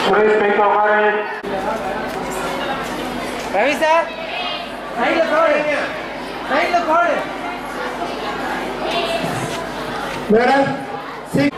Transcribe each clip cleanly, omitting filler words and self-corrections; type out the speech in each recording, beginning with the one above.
Suresh Pekawari. Ravi sir, sign the card. Sign the card. Madam, sit.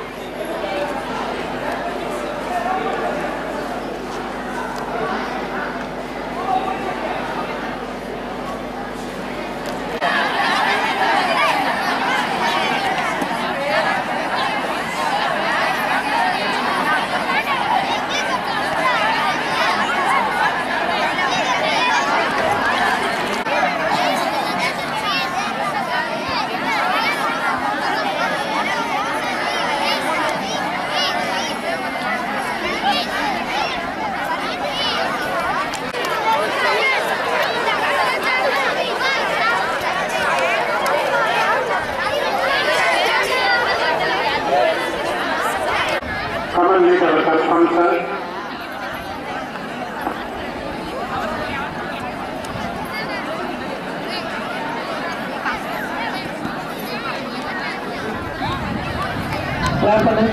Common leader with us from sir. Clap on it.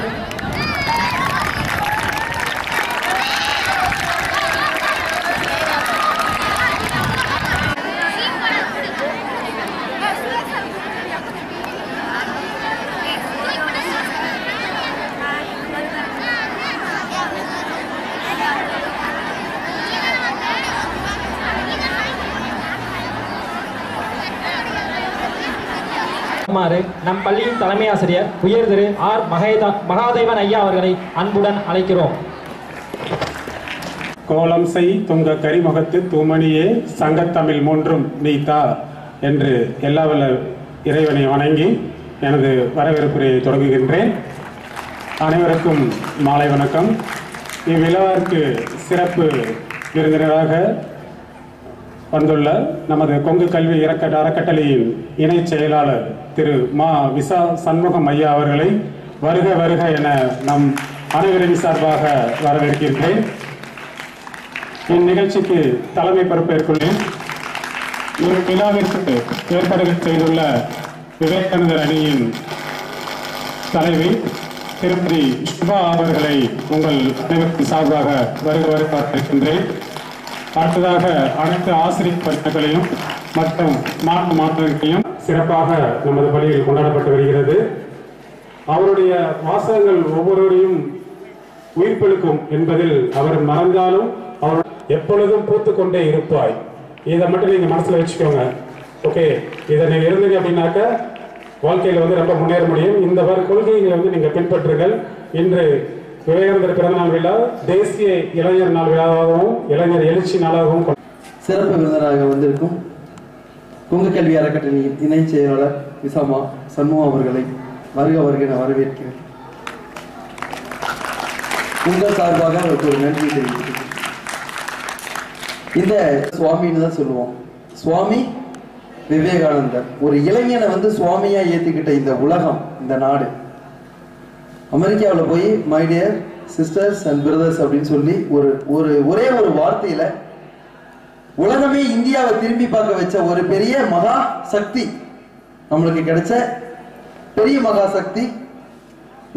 நம் பள்ளியின் தலைமை ஆசிரியர் உயர் திரு R Mahadevan ஐயா அவர்களை அன்புடன் அழைக்கிறோம். கோலம் செய் துங்க கரிமுகத்து தூமணியே சங்கத்தமிழ் மூன்றும் நீத்தா என்று எல்லா வல்ல இறைவனை வணங்கி எனது வரவேற்புரையை தொடங்குகின்றேன். அனைவருக்கும் மாலை வணக்கம். இவ்விழாவிற்கு சிறப்பு விருந்தினராக வந்துள்ள நமது கொங்கு கல்வி அறக்கட்டளையின் இணை செயலாளர் திரு மா விசா சண்முகம் ஐயா அவர்களை வருக வருக என நம் அனைவரின் சார்பாக வரவேற்கின்றேன். இந்நிகழ்ச்சிக்கு தலைமை பொறுப்பேற்குள்ளேன். இவ்விழாவிற்கு ஏற்பாடு செய்துள்ள விவேகானந்தர் அணியின் தலைவி திருமதி சுபா அவர்களை உங்கள் அனைவருக்கும் சார்பாக வருக வரவேற்கின்றேன். அடுத்ததாக அனைத்து ஆசிரியர் பணிகளையும் மற்றும் மாணவர்களையும் சிறப்பாக நமது பள்ளியில் கொண்டாடப்பட்டு வருகிறது. அவருடைய வாசகங்கள் ஒவ்வொருவரையும் உயிர்ப்பெழுக்கும் என்பதில் அவர் மறந்தாலும் அவர் எப்பொழுதும் பூத்து கொண்டே இருப்பாய். இதை மட்டும் நீங்க மனசுல வச்சுக்கோங்க. ஓகே, இதை நீங்க இருந்தீங்க அப்படின்னாக்க வாழ்க்கையில ரொம்ப முன்னேற முடியும். இந்த கொள்கைகளை நீங்க பின்பற்றுங்கள். இன்று விவேகானந்தர் பிறந்தநாள் விழா தேசிய இளைஞர் நாள் விழாவாகவும் இளைஞர் எழுச்சி நாளாகவும் சிறப்பு விருந்தினராக வந்திருக்கும் கொங்கு கல்வி அறக்கட்டளையின் இணை செயலாளர் விசாமா சண்முகம் அவர்களை வருக வருக என வரவேற்கிறேன். உங்கள் சார்பாக அவருக்கு ஒரு நன்றி தெரிவிக்கிறேன். இந்த சுவாமின்னு தான் சொல்லுவோம். சுவாமி விவேகானந்தர் ஒரு இளைஞனை சுவாமியா ஏத்துக்கிட்ட இந்த உலகம், இந்த நாடு. அமெரிக்காவில் போய் my dear sisters and brothers அப்படின்னு சொல்லி ஒரே ஒரு வார்த்தையில உலகமே இந்தியாவை திரும்பி பார்க்க வச்ச ஒரு பெரிய மகா சக்தி, நம்மளுக்கு கிடைச்ச பெரிய மகா சக்தி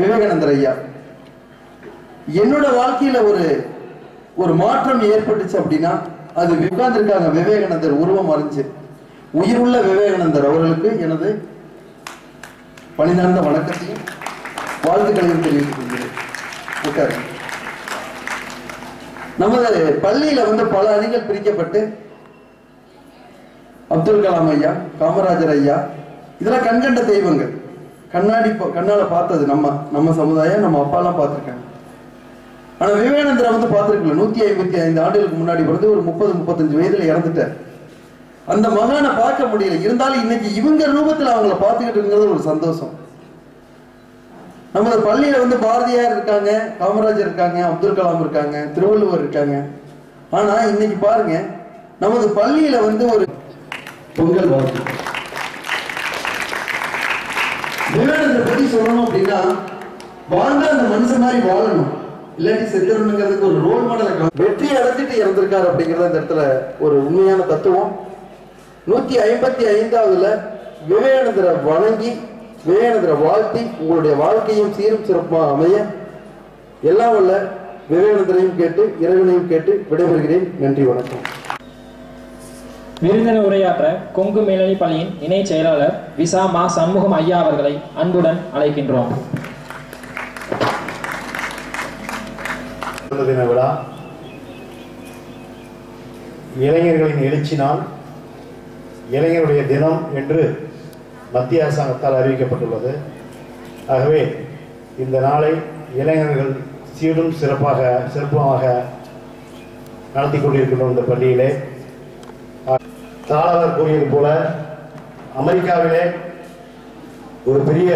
விவேகானந்தர் ஐயா. என்னோட வாழ்க்கையில ஒரு மாற்றம் ஏற்பட்டுச்சு அப்படின்னா அது உட்கார்ந்திருக்காங்க விவேகானந்தர் உருவம் அறிஞ்சு உயிருள்ள விவேகானந்தர் அவர்களுக்கு எனது பணிந்தார்ந்த வணக்கத்தையும் வாழ்த்துக்களையும் தெரிவித்துக் கொள்கிறேன். நமது பள்ளியில பல அணிகள் பிரிக்கப்பட்டு அப்துல் கலாம் ஐயா, காமராஜர் ஐயா, இதெல்லாம் கண்கண்ட தெய்வங்கள். கண்ணால பார்த்தது நம்ம சமுதாயம், நம்ம அப்பா எல்லாம் பார்த்திருக்காங்க. ஆனா விவேகானந்தரை பார்த்திருக்கல. 155 ஆண்டுகளுக்கு முன்னாடி பிறந்து ஒரு 30-35 வயதுல இறந்துட்டார். அந்த மகானை பார்க்க முடியல. இருந்தாலும் இன்னைக்கு இவங்க ரூபத்தில் அவங்கள பார்த்துக்கிட்டு இருக்கிறது ஒரு சந்தோஷம். நமது பள்ளியில பாரதியார் இருக்காங்க, காமராஜர் இருக்காங்க, அப்துல் கலாம் இருக்காங்க, திருவள்ளுவர் இருக்காங்க. ஆனா இன்னைக்கு பாருங்க, நமது பள்ளியில ஒரு பொங்கல் வாழ்த்து. விவேகானந்தரை பத்தி சொல்லணும் அப்படின்னா வாழ்ந்தா அந்த மனுஷன் மாதிரி வாழணும், இல்லாட்டி செத்துறணுங்கிறதுக்கு ஒரு ரோல் மாடலை வெற்றி அடைஞ்சிட்டு இறந்திருக்காரு அப்படிங்கிறது இந்த இடத்துல ஒரு உண்மையான தத்துவம். 155ஆவதுல விவேகானந்தரை வணங்கி விவேகானந்தரை வாழ்த்தி உங்களுடைய வாழ்க்கையும் சீரும் சிறப்பாக அமைய எல்லாம் வல்ல விவேகானந்தரையும் கேட்டு இறைவனையும் கேட்டு விடைபெறுகிறேன். நன்றி, வணக்கம். விருந்தினர் உரையாற்ற கொங்கு மேல்நிலை பள்ளியின் இணை செயலாளர் விசா மா சண்முகம் ஐயா அவர்களை அன்புடன் அழைக்கின்றோம். தின விழா இளைஞர்களின் எழுச்சி நாள், இளைஞருடைய தினம் என்று மத்திய அரசாங்கத்தால் அறிவிக்கப்பட்டுள்ளது. ஆகவே இந்த நாளை இளைஞர்கள் சீரும் சிறப்பாக நடத்தி கொண்டிருக்கின்றோம். இந்த பள்ளியிலே தாளவர் கூறியது போல அமெரிக்காவிலே ஒரு பெரிய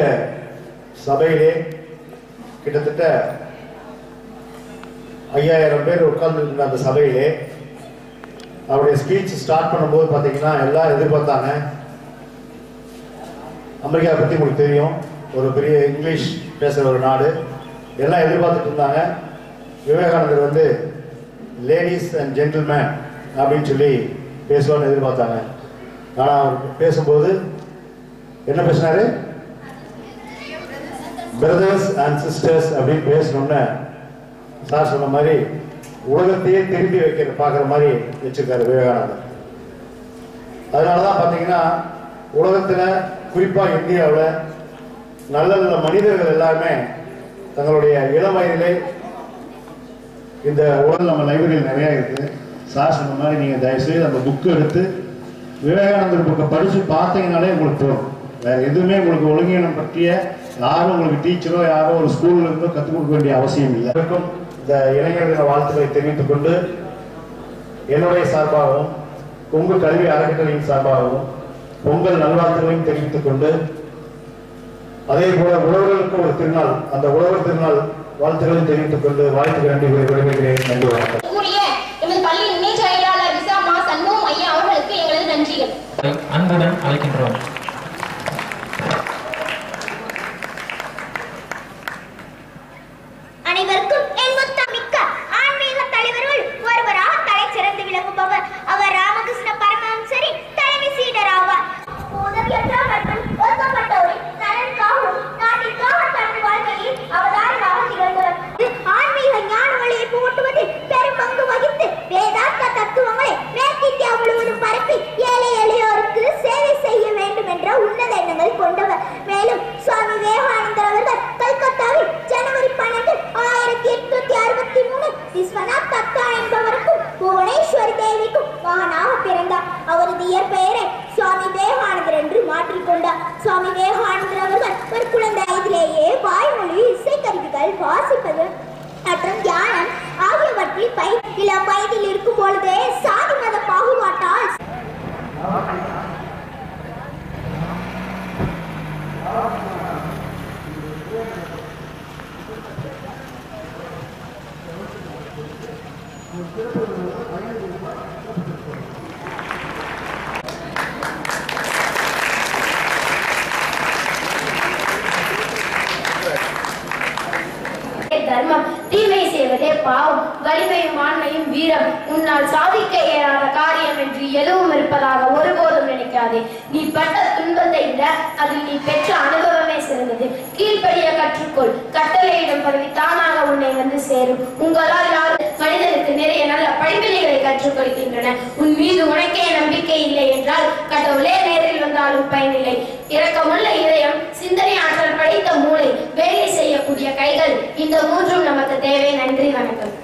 சபையிலே கிட்டத்தட்ட 5000 பேர் உட்கார்ந்து இருந்த அந்த சபையிலே அவருடைய ஸ்பீச் ஸ்டார்ட் பண்ணும்போது பார்த்தீங்கன்னா எல்லாம் எதிர்பார்த்தாங்க. அமெரிக்காவை பற்றி உங்களுக்கு தெரியும், ஒரு பெரிய இங்கிலீஷ் பேசுகிற ஒரு நாடு. எல்லாம் எதிர்பார்த்துட்டு இருந்தாங்க. விவேகானந்தர் வந்து லேடிஸ் அண்ட் ஜென்டில்மேன் அப்படின்னு சொல்லி பேசுவான்னு எதிர்பார்த்தாங்க. ஆனால் அவர் பேசும்போது என்ன பேசினாரு? பிரதர்ஸ் அண்ட் சிஸ்டர்ஸ் அப்படின்னு பேசணும்னு சார் சொன்ன மாதிரி உலகத்தையே திரும்பி பார்க்குற மாதிரி வச்சிருக்காரு விவேகானந்தர். அதனால தான் பார்த்தீங்கன்னா உலகத்தில் குறிப்பாக இந்தியாவில் நல்ல நல்ல மனிதர்கள் எல்லாருமே தங்களுடைய இளம் வயதிலே இந்த உலகம் நம்ம லைப்ரரியில் நிறையா இருக்குது. சார் சொன்ன மாதிரி நீங்கள் தயவுசெய்து அந்த புக்கு எடுத்து விவேகானந்தர் புக்கை படித்து பார்த்தீங்கனாலே உங்களுக்கு போகும். வேறு எதுவுமே உங்களுக்கு ஒழுங்கீனம் பற்றிய யாரும் உங்களுக்கு டீச்சரோ யாரோ ஒரு ஸ்கூலில் இருந்தோ கற்றுக் கொடுக்க வேண்டிய அவசியம் இல்லை. இருக்கும் இந்த இளைஞர்கள் வாழ்த்துக்களை தெரிவித்துக் கொண்டு என்னுடைய சார்பாகவும் கொங்கு கல்வி அறக்கட்டளையின் சார்பாகவும் பொங்கல் நல்வாழ்த்துக்களையும் தெரிவித்துக் கொண்டு அதே போல உழவர்களுக்கு ஒரு திருநாள், அந்த உழவர் திருநாள் வாழ்த்துக்களையும் தெரிவித்துக் கொண்டு வாழ்த்துக்கு நன்றி விடைபெறுகிறேன். நன்றி, வணக்கம். பள்ளியின் இணை செயலாளர் விசா மா சண்முகம் ஐயா அவர்களுக்கு எங்களது நன்றிகள். அன்புடன் அழைக்கின்றோம். அனைவருக்கும் என் முத்தமிக்க ஆன்மீக தலைவர்கள் ஒருவராக தலை சிறந்து விளங்குபவர் அவர் ராமகிருஷ்ண பரமஹம்சரின் தலைமை சீடர் ஆவார். உதவியற்றவர்கள் ஒதுக்கப்பட்டோரின் நலனுக்காகவும் நாட்டிற்காக தனது வாழ்க்கையில் அவதாரமாக திகழ்ந்தவர். ஆன்மீக ஞான வழியை புகட்டுவதில் பெரும் பங்கு வகித்து வேதாந்த தத்துவங்களை மேற்கிந்தியா முழுவதும் பரப்பி ஏழை எளியோருக்கு சேவை செய்ய வேண்டும் என்ற உன்னத எண்ணங்கள் கொண்டவர். மேலும் சுவாமி விவேகானந்தர் அவர்கள் கல்கத்தாவில் ஜனவரி 12, 1863 விஸ்வநாத் தத்தா என்பவருக்கும் புவனேஸ்வரி தேவிக்கும் மகனாக பிறந்தார். அவரது இயற்பெயரை சுவாமி விவேகானந்தர் என்று மாற்றிக்கொண்டார். சுவாமி விவேகானந்தர் அவர்கள் ஒரு குழந்தை வயதிலேயே வாய்மொழி, இசைக்கருவிகள் வாசிப்பது மற்றும் தியானம் ஆகியவற்றில் இளம் வயதில் இருக்கும் பொழுதே சாதி மத பாகுபாட்டால் தர்மம், தீமை செய்வதே பாவம், வலிமையும் ஆண்மையும் வீரம், உன்னால் சாதிக்க இயலாத காரியம் என்று எதுவும் இருப்பதாக ஒருபோதும் நினைக்காதே. நீ பட்ட துன்பத்தை விட அதில் நீ பெற்ற அனுபவமே சிறந்தது. கீழ்ப்படிய கற்றுக்கொள், கட்டளையிடும் பதவி தானாக உன்னை வந்து சேரும். உங்களால் யாரும் மனிதனுக்கு நிறைய நல்ல படிப்பினைகளை கற்றுக் கொடுக்கின்றன. உன் மீது உனக்கே நம்பிக்கை இல்லை என்றால் கடவுளே நேரில் வந்தாலும் பயனில்லை. இரக்கமுள்ள இதயம், சிந்தனை ஆற்றல் படைத்த மூளை, வேலை செய்யக்கூடிய கைகள், இந்த மூன்றும் நமக்கு தேவை. நன்றி, வணக்கம்.